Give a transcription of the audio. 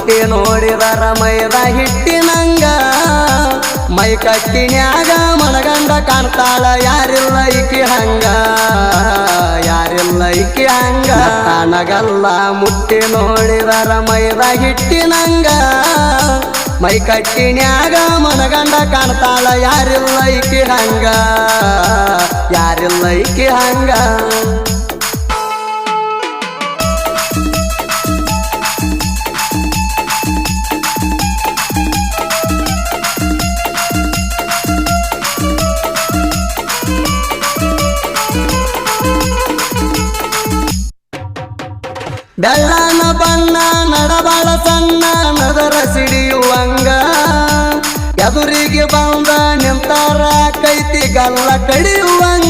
ಮುಟ್ಟಿ ನೋಡಿದರ ಮೈದ ಹಿಟ್ಟಿನಂಗ ಮೈ ಕಟ್ಟಿನ್ಯಾಗ ಮನಗಂಡ ಕಾಣ್ತಾಳ ಯಾರಿಲ್ಲ ಈಕಿ ಹಂಗ ಯಾರಿಲ್ಲ ಈಕಿ ಹಂಗ ನನಗಲ್ಲ ಮುಟ್ಟಿ ನೋಡಿದರ ಮೈದ ಹಿಟ್ಟಿನಂಗ ಮೈ ಕಟ್ಟಿನ್ಯಾಗ ಮನಗಂಡ ಕಾಣ್ತಾಳ ಯಾರಿಲ್ಲ ಈಕಿ ಹಂಗ ಯಾರಿಲ್ಲ ಈಕಿ ಹಂಗ ಬೆಳ್ಳನ ಬಣ್ಣ ನಡಬಾಳ ಸಣ್ಣ ನದರ ಸಿಡಿಯುವಂಗ ಎದುರಿಗೆ ಬಂದ ನಿಂತಾರ ಕೈತಿ ಗಲ್ಲ ಕಡಿಯುವಂಗ